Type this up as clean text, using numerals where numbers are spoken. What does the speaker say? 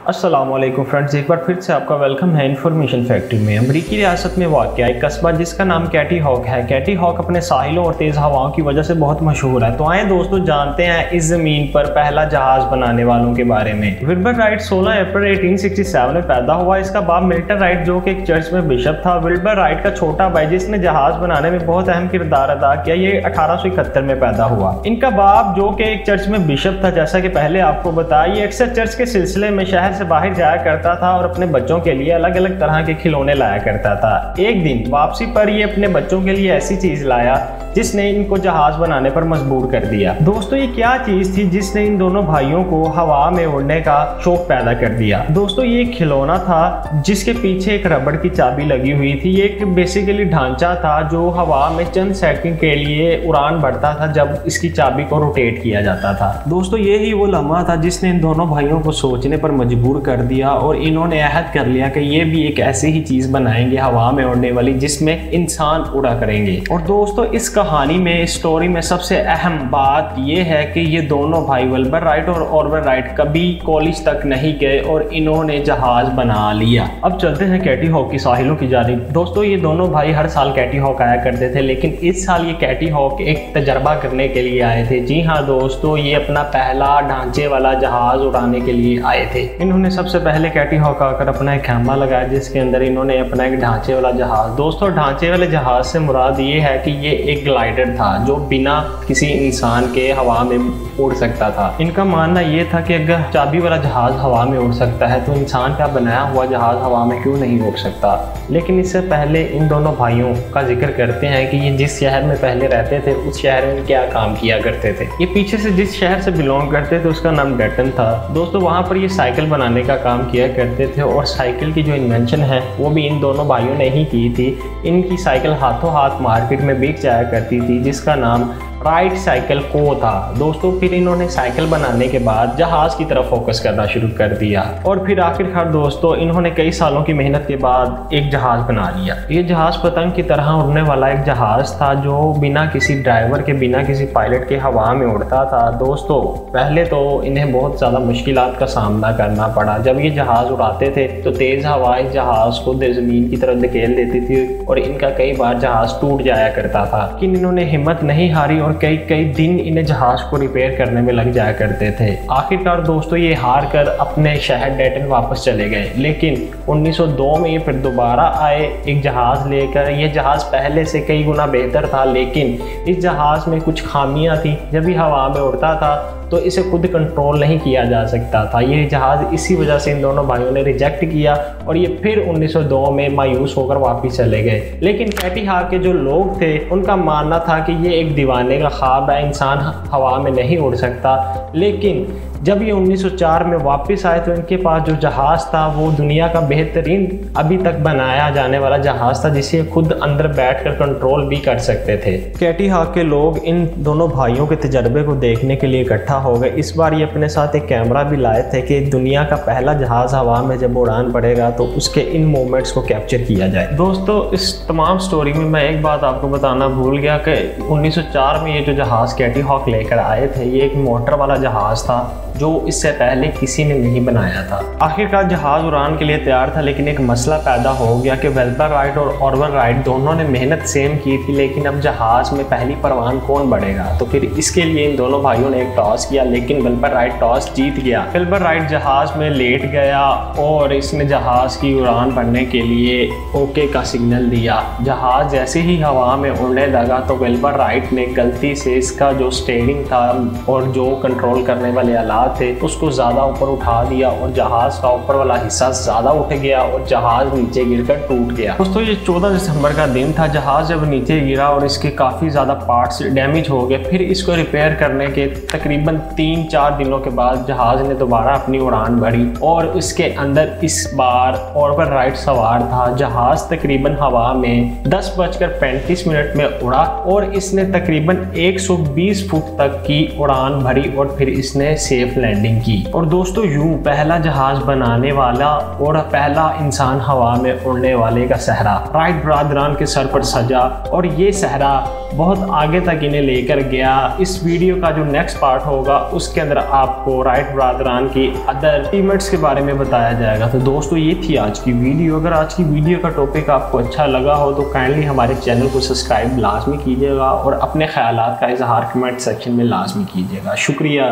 अस्सलाम वालेकुम फ्रेंड्स, एक बार फिर से आपका वेलकम है इन्फॉर्मेशन फैक्ट्री में। अमरीकी रियासत में वाक़या एक कस्बा जिसका नाम कैटी हॉक है। कैटी हॉक अपने साहिलों और तेज़ हवाओं की वजह से बहुत मशहूर है। तो आए दोस्तों जानते हैं इस ज़मीन पर पहला जहाज़ बनाने वालों के बारे में। विल्बर राइट 16 अप्रैल 1867 में पैदा हुआ। इसका बाप मिल्टन राइट जो कि एक चर्च में बिशप था। विल्बर राइट का छोटा भाई जिसने जहाज़ बनाने में बहुत अहम किरदार अदा किया, ये 1871 में पैदा हुआ। इनका बाप जो कि एक चर्च में बिशप था, जैसा कि पहले आपको बताया, ये अक्सर चर्च के सिलसिले में शहर से बाहर जाया करता था और अपने बच्चों के लिए अलग अलग तरह के खिलौने लाया करता था। एक दिन वापसी पर ये अपने बच्चों के लिए ऐसी चीज लाया जिसने इनको जहाज बनाने पर मजबूर कर दिया। दोस्तों ये क्या चीज थी जिसने इन दोनों भाइयों को हवा में उड़ने का शौक पैदा कर दिया? दोस्तों ये एक खिलौना था जिसके पीछे एक रबड़ की चाबी लगी हुई थी। ये एक बेसिकली ढांचा था जो हवा में चंद सेकंड के लिए उड़ान भरता था जब इसकी चाबी को रोटेट किया जाता था। दोस्तों ये ही वो लम्हा था जिसने इन दोनों भाइयों को सोचने पर मजबूर कर दिया और इन्होंने अहद कर लिया कि ये भी एक ऐसी ही चीज बनाएंगे हवा में उड़ने वाली जिसमें इंसान उड़ा करेंगे। और दोस्तों इस कहानी में, इस स्टोरी में सबसे अहम बात यह है कि ये दोनों भाई विल्बर राइट और ऑर्वर राइट कभी कॉलेज तक नहीं गए और इन्होंने जहाज बना लिया। अब चलते हैं कैटी हॉक की साहिलों की जानिब। दोस्तों ये दोनों भाई हर साल कैटी हॉक आया करते थे, लेकिन इस साल ये कैटी हॉक एक तजर्बा करने के लिए आए थे। जी हाँ दोस्तों, ये अपना पहला ढांचे वाला जहाज उड़ाने के लिए आए थे। इन्होंने सबसे पहले कैटी हॉक आकर अपना एक कैमरा लगाया जिसके अंदर इन्होंने अपना एक ढांचे वाला जहाज। दोस्तों ढांचे वाले जहाज से मुराद ये है कि ये एक ग्लाइडर था जो बिना किसी इंसान के हवा में उड़ सकता था। इनका मानना ये था कि अगर चाबी वाला जहाज हवा में उड़ सकता है तो इंसान का बनाया हुआ जहाज हवा में क्यों नहीं उड़ सकता। लेकिन इससे पहले इन दोनों भाइयों का जिक्र करते हैं कि ये जिस शहर में पहले रहते थे उस शहर में क्या काम किया करते थे। ये पीछे से जिस शहर से बिलोंग करते थे उसका नाम डेटन था। दोस्तों वहाँ पर ये साइकिल बनाने का काम किया करते थे और साइकिल की जो इन्वेंशन है वो भी इन दोनों भाइयों ने ही की थी। इनकी साइकिल हाथों हाथ मार्केट में बिक जाया करती थी जिसका नाम राइट साइकिल को था। दोस्तों फिर इन्होंने साइकिल बनाने के बाद जहाज की तरफ फोकस करना शुरू कर दिया और फिर आखिरकार दोस्तों इन्होंने कई सालों की मेहनत के बाद एक जहाज बना लिया। ये जहाज पतंग की तरह उड़ने वाला एक जहाज था जो बिना किसी ड्राइवर के, बिना किसी पायलट के हवा में उड़ता था। दोस्तों पहले तो इन्हें बहुत ज़्यादा मुश्किलात का सामना करना पड़ा। जब ये जहाज उड़ाते थे तो तेज़ हवा इस जहाज को ज़मीन की तरफ धकेल देती थी और इनका कई बार जहाज टूट जाया करता था। लेकिन इन्होंने हिम्मत नहीं हारी और कई दिन इन्हें जहाज को रिपेयर करने में लग जाया करते थे। आखिरकार दोस्तों ये हार कर अपने शहर डेटन वापस चले गए। लेकिन 1902 में ये फिर दोबारा आए एक जहाज लेकर। ये जहाज पहले से कई गुना बेहतर था, लेकिन इस जहाज में कुछ खामियां थी। जब ये हवा में उड़ता था तो इसे खुद कंट्रोल नहीं किया जा सकता था। ये जहाज़ इसी वजह से इन दोनों भाइयों ने रिजेक्ट किया और ये फिर 1902 में मायूस होकर वापस चले गए। लेकिन कैटी हॉक के जो लोग थे उनका मानना था कि ये एक दीवाने का ख्वाब है, इंसान हवा में नहीं उड़ सकता। लेकिन जब ये 1904 में वापस आए तो इनके पास जो जहाज़ था वो दुनिया का बेहतरीन अभी तक बनाया जाने वाला जहाज़ था जिसे खुद अंदर बैठकर कंट्रोल भी कर सकते थे। कैटी हॉक के लोग इन दोनों भाइयों के तजर्बे को देखने के लिए इकट्ठा हो गए। इस बार ये अपने साथ एक कैमरा भी लाए थे कि दुनिया का पहला जहाज़ हवा में जब उड़ान पड़ेगा तो उसके इन मोमेंट्स को कैप्चर किया जाए। दोस्तों इस तमाम स्टोरी में मैं एक बात आपको बताना भूल गया कि 1904 में ये जो जहाज़ कैटी हॉक लेकर आए थे ये एक मोटर वाला जहाज़ था जो इससे पहले किसी ने नहीं बनाया था। आखिरकार जहाज उड़ान के लिए तैयार था, लेकिन एक मसला पैदा हो गया कि विल्बर राइट और ऑर्वर राइट दोनों ने मेहनत सेम की थी, लेकिन अब जहाज में पहली परवान कौन बढ़ेगा। तो फिर इसके लिए इन दोनों भाइयों ने एक टॉस किया, लेकिन विल्बर राइट टॉस जीत गया। विल्बर राइट जहाज में लेट गया और इसने जहाज की उड़ान भरने के लिए ओके का सिग्नल दिया। जहाज जैसे ही हवा में उड़ने लगा तो विल्बर राइट ने गलती से इसका जो स्टीयरिंग था और जो कंट्रोल करने वाले आलात थे उसको ज्यादा ऊपर उठा दिया और जहाज का ऊपर वाला हिस्सा ज्यादा उठ गया और जहाज नीचे गिरकर टूट गया। दोस्तों ये 14 दिसंबर का दिन था। जहाज जब नीचे गिरा और इसके काफी ज्यादा पार्ट्स डैमेज हो गए, फिर इसको रिपेयर करने के तकरीबन 3-4 दिनों के बाद जहाज ने दोबारा अपनी उड़ान भरी और इसके अंदर इस बार ऑर्वर राइट सवार था। जहाज तकरीबन हवा में 10:35 में उड़ा और इसने तकरीबन 120 फुट तक की उड़ान भरी और फिर इसने सेफ सेफ लैंडिंग की। और दोस्तों यूं पहला जहाज बनाने वाला और पहला इंसान हवा में उड़ने वाले का सहरा राइट ब्रादरान के सर पर सजा, और ये सहरा बहुत आगे तक इन्हें लेकर गया। इस वीडियो का जो नेक्स्ट पार्ट होगा उसके अंदर आपको राइट ब्रादरान की अदर अचीवमेंट्स के बारे में बताया जाएगा। तो दोस्तों ये थी आज की वीडियो। अगर आज की वीडियो का टॉपिक आपको अच्छा लगा हो तो काइंडली हमारे चैनल को सब्सक्राइब लाजमी कीजिएगा और अपने ख्यालात का इजहार कमेंट सेक्शन में लाजमी कीजिएगा। शुक्रिया।